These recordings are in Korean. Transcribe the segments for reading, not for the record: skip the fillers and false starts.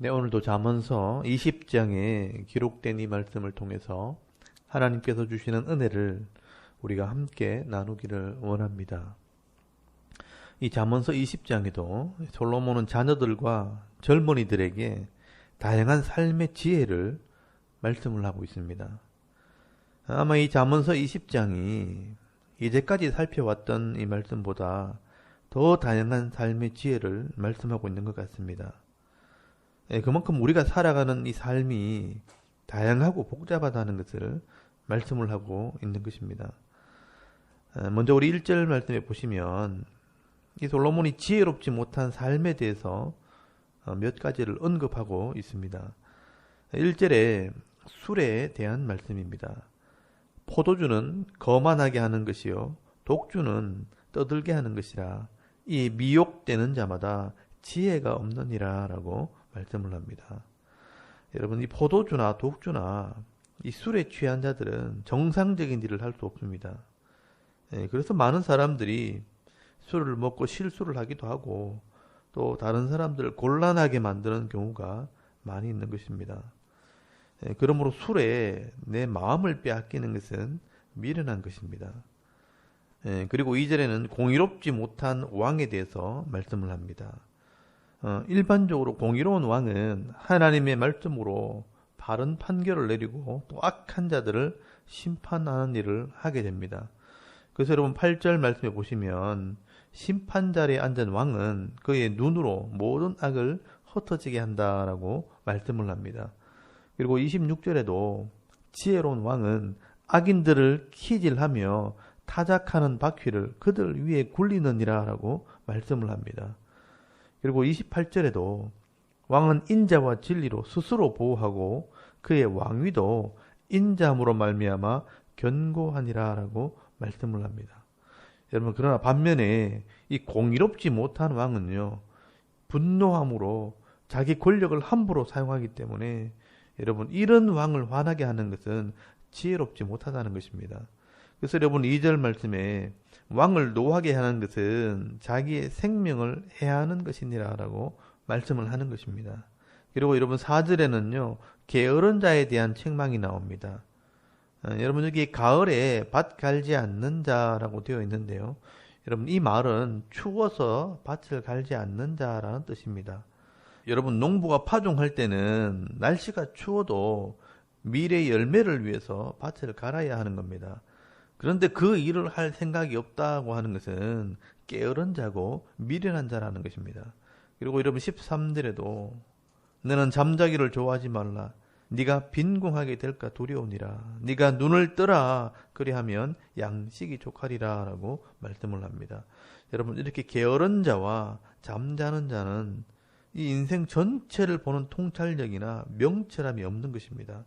네, 오늘도 잠언서 20장에 기록된 이 말씀을 통해서 하나님께서 주시는 은혜를 우리가 함께 나누기를 원합니다. 이 잠언서 20장에도 솔로몬은 자녀들과 젊은이들에게 다양한 삶의 지혜를 말씀을 하고 있습니다. 아마 이 잠언서 20장이 이제까지 살펴왔던 이 말씀보다 더 다양한 삶의 지혜를 말씀하고 있는 것 같습니다. 그만큼 우리가 살아가는 이 삶이 다양하고 복잡하다는 것을 말씀을 하고 있는 것입니다. 먼저 우리 1절 말씀에 보시면 이 솔로몬이 지혜롭지 못한 삶에 대해서 몇 가지를 언급하고 있습니다. 1절에 술에 대한 말씀입니다. 포도주는 거만하게 하는 것이요 독주는 떠들게 하는 것이라 이 미혹되는 자마다 지혜가 없느니라 라고 말씀을 합니다. 여러분, 이 포도주나 독주나 이 술에 취한 자들은 정상적인 일을 할 수 없습니다. 그래서 많은 사람들이 술을 먹고 실수를 하기도 하고 또 다른 사람들을 곤란하게 만드는 경우가 많이 있는 것입니다. 그러므로 술에 내 마음을 빼앗기는 것은 미련한 것입니다. 그리고 2절에는 공의롭지 못한 왕에 대해서 말씀을 합니다. 일반적으로 공의로운 왕은 하나님의 말씀으로 바른 판결을 내리고 또 악한 자들을 심판하는 일을 하게 됩니다. 그래서 여러분 8절 말씀해 보시면 심판자리에 앉은 왕은 그의 눈으로 모든 악을 흩어지게 한다라고 말씀을 합니다. 그리고 26절에도 지혜로운 왕은 악인들을 키질하며 타작하는 바퀴를 그들 위에 굴리느니라 라고 말씀을 합니다. 그리고 28절에도 왕은 인자와 진리로 스스로 보호하고 그의 왕위도 인자함으로 말미암아 견고하니라 라고 말씀을 합니다. 여러분, 그러나 반면에 이 공의롭지 못한 왕은요, 분노함으로 자기 권력을 함부로 사용하기 때문에 여러분, 이런 왕을 화나게 하는 것은 지혜롭지 못하다는 것입니다. 그래서 여러분 2절 말씀에 왕을 노하게 하는 것은 자기의 생명을 해하는 것이니라 라고 말씀을 하는 것입니다. 그리고 여러분 4절에는요, 게으른 자에 대한 책망이 나옵니다. 여러분, 여기 가을에 밭 갈지 않는 자라고 되어 있는데요. 여러분, 이 말은 추워서 밭을 갈지 않는 자라는 뜻입니다. 여러분, 농부가 파종할 때는 날씨가 추워도 미래의 열매를 위해서 밭을 갈아야 하는 겁니다. 그런데 그 일을 할 생각이 없다고 하는 것은 게으른 자고 미련한 자라는 것입니다. 그리고 여러분 13절에도 너는 잠자기를 좋아하지 말라. 네가 빈궁하게 될까 두려우니라. 네가 눈을 뜨라. 그리하면 양식이 족하리라 라고 말씀을 합니다. 여러분, 이렇게 게으른 자와 잠자는 자는 이 인생 전체를 보는 통찰력이나 명철함이 없는 것입니다.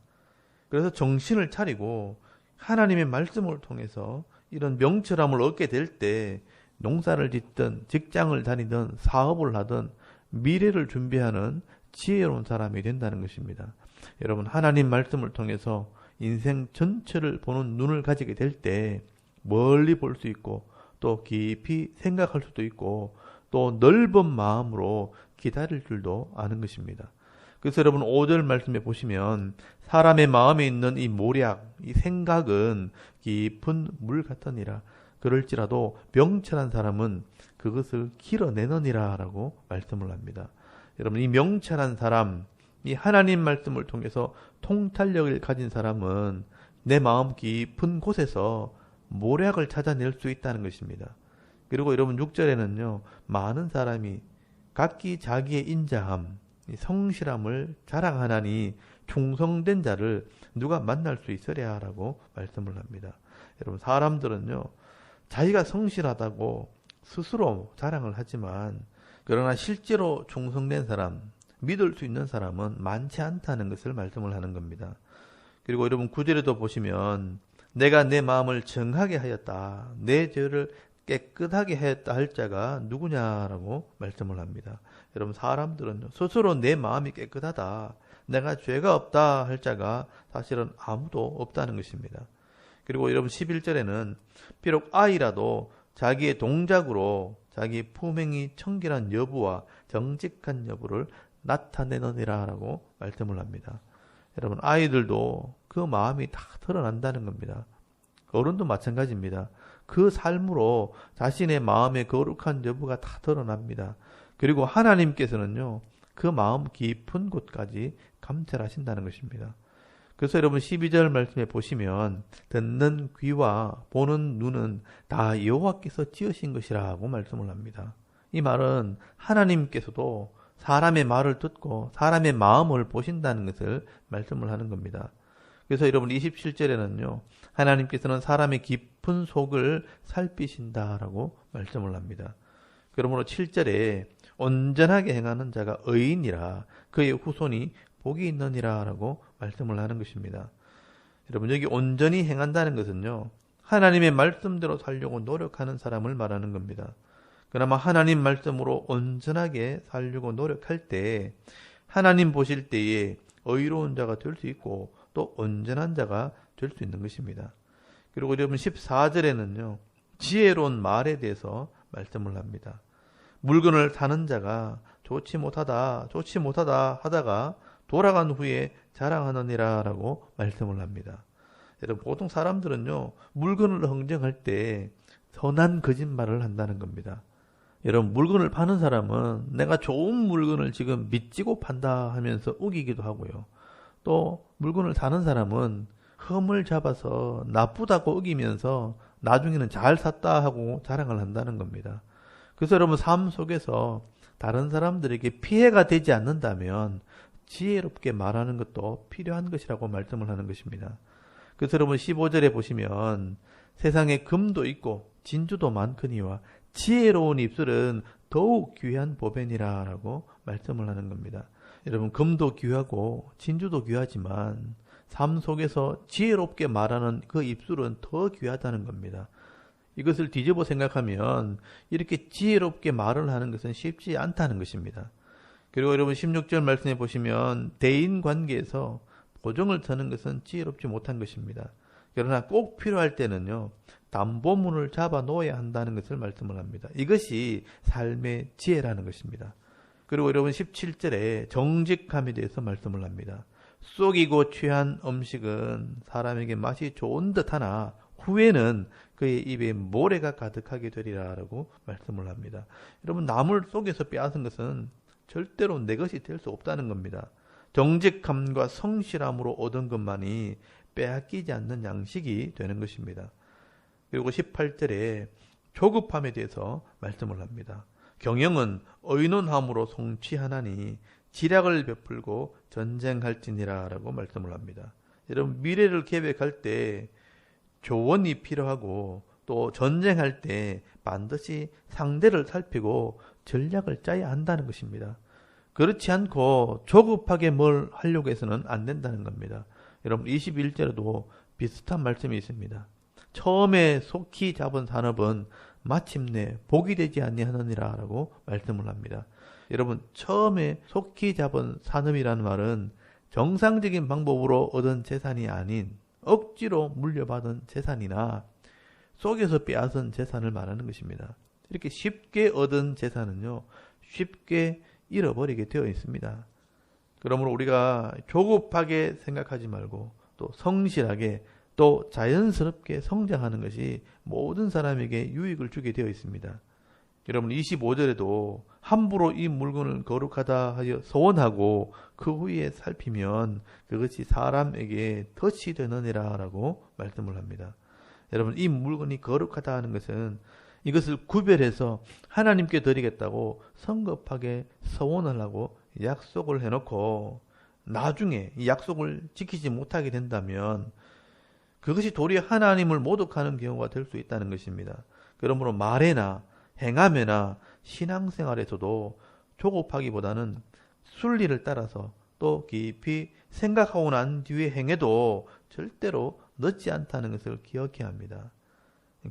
그래서 정신을 차리고 하나님의 말씀을 통해서 이런 명철함을 얻게 될 때 농사를 짓든 직장을 다니든 사업을 하든 미래를 준비하는 지혜로운 사람이 된다는 것입니다. 여러분, 하나님 말씀을 통해서 인생 전체를 보는 눈을 가지게 될 때 멀리 볼 수 있고 또 깊이 생각할 수도 있고 또 넓은 마음으로 기다릴 줄도 아는 것입니다. 그래서 여러분 5절 말씀에 보시면 사람의 마음에 있는 이 모략, 이 생각은 깊은 물 같으니라. 그럴지라도 명철한 사람은 그것을 길어내느니라 라고 말씀을 합니다. 여러분, 이 명철한 사람, 이 하나님 말씀을 통해서 통찰력을 가진 사람은 내 마음 깊은 곳에서 모략을 찾아낼 수 있다는 것입니다. 그리고 여러분 6절에는요, 많은 사람이 각기 자기의 인자함, 성실함을 자랑하나니 충성된 자를 누가 만날 수 있으랴 라고 말씀을 합니다. 여러분, 사람들은요, 자기가 성실하다고 스스로 자랑을 하지만 그러나 실제로 충성된 사람, 믿을 수 있는 사람은 많지 않다는 것을 말씀을 하는 겁니다. 그리고 여러분 9절에도 보시면 내가 내 마음을 정하게 하였다. 내 죄를 깨끗하게 하였다 할 자가 누구냐라고 말씀을 합니다. 여러분, 사람들은요, 스스로 내 마음이 깨끗하다, 내가 죄가 없다 할 자가 사실은 아무도 없다는 것입니다. 그리고 여러분 11절에는 비록 아이라도 자기의 동작으로 자기 품행이 청결한 여부와 정직한 여부를 나타내느니라 라고 말씀을 합니다. 여러분, 아이들도 그 마음이 다 드러난다는 겁니다. 어른도 마찬가지입니다. 그 삶으로 자신의 마음의 거룩한 여부가 다 드러납니다. 그리고 하나님께서는요, 그 마음 깊은 곳까지 감찰하신다는 것입니다. 그래서 여러분 12절 말씀에 보시면 듣는 귀와 보는 눈은 다 여호와께서 지으신 것이라고 말씀을 합니다. 이 말은 하나님께서도 사람의 말을 듣고 사람의 마음을 보신다는 것을 말씀을 하는 겁니다. 그래서 여러분 27절에는요. 하나님께서는 사람의 깊은 속을 살피신다라고 말씀을 합니다. 그러므로 7절에 온전하게 행하는 자가 의인이라 그의 후손이 복이 있느니라 라고 말씀을 하는 것입니다. 여러분 여기 온전히 행한다는 것은요. 하나님의 말씀대로 살려고 노력하는 사람을 말하는 겁니다. 그나마 하나님 말씀으로 온전하게 살려고 노력할 때 하나님 보실 때에 의로운 자가 될 수 있고 또 온전한 자가 될 수 있는 것입니다. 그리고 여러분 14절에는요. 지혜로운 말에 대해서 말씀을 합니다. 물건을 사는 자가 좋지 못하다 하다가 돌아간 후에 자랑하느니라 라고 말씀을 합니다. 여러분 보통 사람들은요. 물건을 흥정할 때 선한 거짓말을 한다는 겁니다. 여러분 물건을 파는 사람은 내가 좋은 물건을 지금 믿지고 판다 하면서 우기기도 하고요. 또 물건을 사는 사람은 흠을 잡아서 나쁘다고 우기면서 나중에는 잘 샀다 하고 자랑을 한다는 겁니다. 그래서 여러분 삶 속에서 다른 사람들에게 피해가 되지 않는다면 지혜롭게 말하는 것도 필요한 것이라고 말씀을 하는 것입니다. 그래서 여러분 15절에 보시면 세상에 금도 있고 진주도 많거니와 지혜로운 입술은 더욱 귀한 보배니라 라고 말씀을 하는 겁니다. 여러분 금도 귀하고 진주도 귀하지만 삶 속에서 지혜롭게 말하는 그 입술은 더 귀하다는 겁니다. 이것을 뒤집어 생각하면 이렇게 지혜롭게 말을 하는 것은 쉽지 않다는 것입니다. 그리고 여러분 16절 말씀해 보시면 대인 관계에서 보증을 서는 것은 지혜롭지 못한 것입니다. 그러나 꼭 필요할 때는요. 담보문을 잡아 놓아야 한다는 것을 말씀을 합니다. 이것이 삶의 지혜라는 것입니다. 그리고 여러분 17절에 정직함에 대해서 말씀을 합니다. 쏘기고 취한 음식은 사람에게 맛이 좋은 듯하나 후에는 그의 입에 모래가 가득하게 되리라 라고 말씀을 합니다. 여러분 남을 속에서 빼앗은 것은 절대로 내 것이 될 수 없다는 겁니다. 정직함과 성실함으로 얻은 것만이 빼앗기지 않는 양식이 되는 것입니다. 그리고 18절에 조급함에 대해서 말씀을 합니다. 경영은 의논함으로 성취하나니 지략을 베풀고 전쟁할지니라 라고 말씀을 합니다. 여러분 미래를 계획할 때 조언이 필요하고 또 전쟁할 때 반드시 상대를 살피고 전략을 짜야 한다는 것입니다. 그렇지 않고 조급하게 뭘 하려고 해서는 안 된다는 겁니다. 여러분 21절에도 비슷한 말씀이 있습니다. 처음에 속히 잡은 산업은 마침내 복이 되지 아니하느니라 라고 말씀을 합니다. 여러분 처음에 속히 잡은 산업이라는 말은 정상적인 방법으로 얻은 재산이 아닌 억지로 물려받은 재산이나 속에서 빼앗은 재산을 말하는 것입니다. 이렇게 쉽게 얻은 재산은요. 쉽게 잃어버리게 되어 있습니다. 그러므로 우리가 조급하게 생각하지 말고 또 성실하게 또 자연스럽게 성장하는 것이 모든 사람에게 유익을 주게 되어 있습니다. 여러분 25절에도 함부로 이 물건을 거룩하다 하여 소원하고 그 후에 살피면 그것이 사람에게 덫이 되느니라 라고 말씀을 합니다. 여러분 이 물건이 거룩하다 하는 것은 이것을 구별해서 하나님께 드리겠다고 성급하게 서원을 하고 약속을 해놓고 나중에 이 약속을 지키지 못하게 된다면 그것이 도리어 하나님을 모독하는 경우가 될 수 있다는 것입니다. 그러므로 말에나 행함에나 신앙생활에서도 조급하기보다는 순리를 따라서 또 깊이 생각하고 난 뒤에 행해도 절대로 늦지 않다는 것을 기억해야 합니다.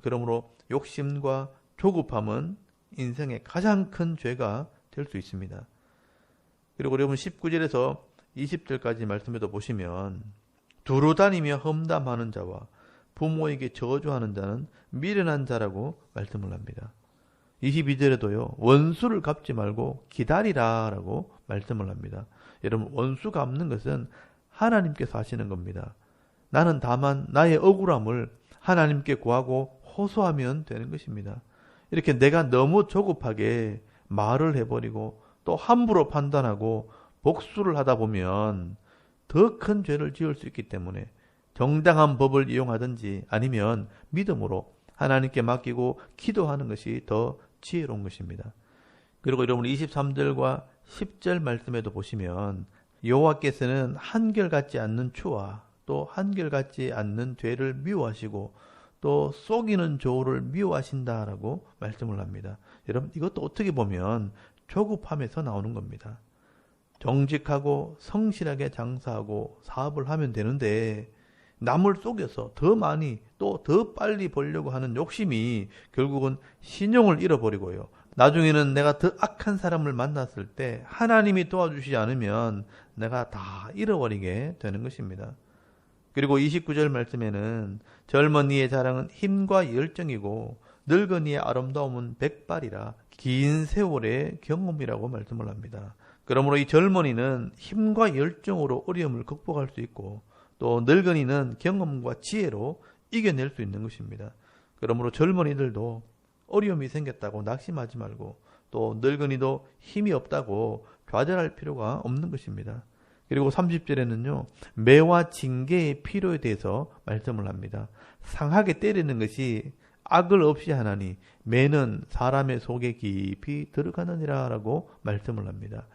그러므로 욕심과 조급함은 인생의 가장 큰 죄가 될 수 있습니다. 그리고 여러분 19절에서 20절까지 말씀에도 보시면 두루 다니며 험담하는 자와 부모에게 저주하는 자는 미련한 자라고 말씀을 합니다. 22절에도요. 원수를 갚지 말고 기다리라 라고 말씀을 합니다. 여러분 원수 갚는 것은 하나님께서 하시는 겁니다. 나는 다만 나의 억울함을 하나님께 구하고 호소하면 되는 것입니다. 이렇게 내가 너무 조급하게 말을 해버리고 또 함부로 판단하고 복수를 하다 보면 더 큰 죄를 지을 수 있기 때문에 정당한 법을 이용하든지 아니면 믿음으로 하나님께 맡기고 기도하는 것이 더 지혜로운 것입니다. 그리고 여러분 23절과 10절 말씀에도 보시면 여호와께서는 한결같지 않는 추와 또 한결같지 않는 죄를 미워하시고 또 속이는 조를 미워하신다라고 말씀을 합니다. 여러분 이것도 어떻게 보면 조급함에서 나오는 겁니다. 정직하고 성실하게 장사하고 사업을 하면 되는데 남을 속여서 더 많이 또 더 빨리 벌려고 하는 욕심이 결국은 신용을 잃어버리고요. 나중에는 내가 더 악한 사람을 만났을 때 하나님이 도와주시지 않으면 내가 다 잃어버리게 되는 것입니다. 그리고 29절 말씀에는 젊은이의 자랑은 힘과 열정이고 늙은이의 아름다움은 백발이라 긴 세월의 경험이라고 말씀을 합니다. 그러므로 이 젊은이는 힘과 열정으로 어려움을 극복할 수 있고 또 늙은이는 경험과 지혜로 이겨낼 수 있는 것입니다. 그러므로 젊은이들도 어려움이 생겼다고 낙심하지 말고 또 늙은이도 힘이 없다고 좌절할 필요가 없는 것입니다. 그리고 30절에는요. 매와 징계의 필요에 대해서 말씀을 합니다. 상하게 때리는 것이 악을 없이 하나니 매는 사람의 속에 깊이 들어가느니라 라고 말씀을 합니다.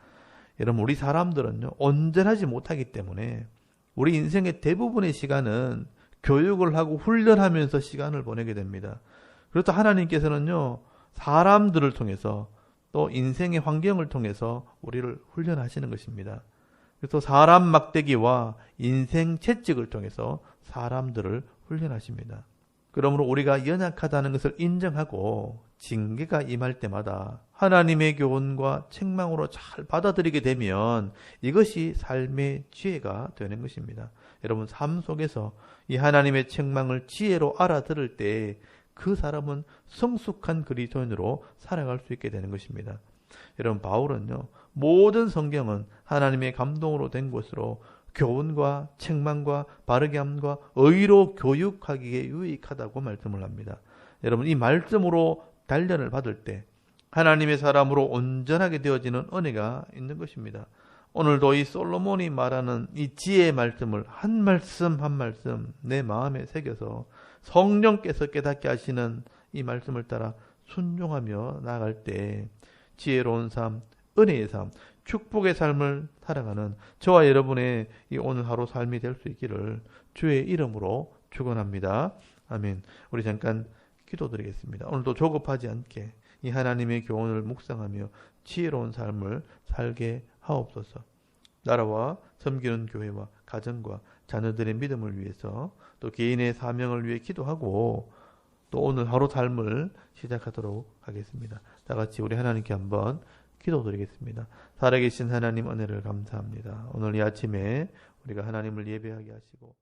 여러분 우리 사람들은요. 온전하지 못하기 때문에 우리 인생의 대부분의 시간은 교육을 하고 훈련하면서 시간을 보내게 됩니다. 그렇다 하나님께서는요. 사람들을 통해서 또 인생의 환경을 통해서 우리를 훈련하시는 것입니다. 그래서 사람 막대기와 인생 채찍을 통해서 사람들을 훈련하십니다. 그러므로 우리가 연약하다는 것을 인정하고 징계가 임할 때마다 하나님의 교훈과 책망으로 잘 받아들이게 되면 이것이 삶의 지혜가 되는 것입니다. 여러분 삶 속에서 이 하나님의 책망을 지혜로 알아들을 때 그 사람은 성숙한 그리스도인으로 살아갈 수 있게 되는 것입니다. 여러분 바울은요. 모든 성경은 하나님의 감동으로 된 것으로 교훈과 책망과 바르게 함과 의로 교육하기에 유익하다고 말씀을 합니다. 여러분 이 말씀으로 단련을 받을 때 하나님의 사람으로 온전하게 되어지는 은혜가 있는 것입니다. 오늘도 이 솔로몬이 말하는 이 지혜의 말씀을 한 말씀 한 말씀 내 마음에 새겨서 성령께서 깨닫게 하시는 이 말씀을 따라 순종하며 나아갈 때 지혜로운 삶, 은혜의 삶, 축복의 삶을 살아가는 저와 여러분의 이 오늘 하루 삶이 될 수 있기를 주의 이름으로 축원합니다. 아멘. 우리 잠깐 기도드리겠습니다. 오늘도 조급하지 않게 이 하나님의 교훈을 묵상하며 지혜로운 삶을 살게 하옵소서. 나라와 섬기는 교회와 가정과 자녀들의 믿음을 위해서 또 개인의 사명을 위해 기도하고 또 오늘 하루 삶을 시작하도록 하겠습니다. 다 같이 우리 하나님께 한번 기도드리겠습니다. 살아계신 하나님 은혜를 감사합니다. 오늘 이 아침에 우리가 하나님을 예배하게 하시고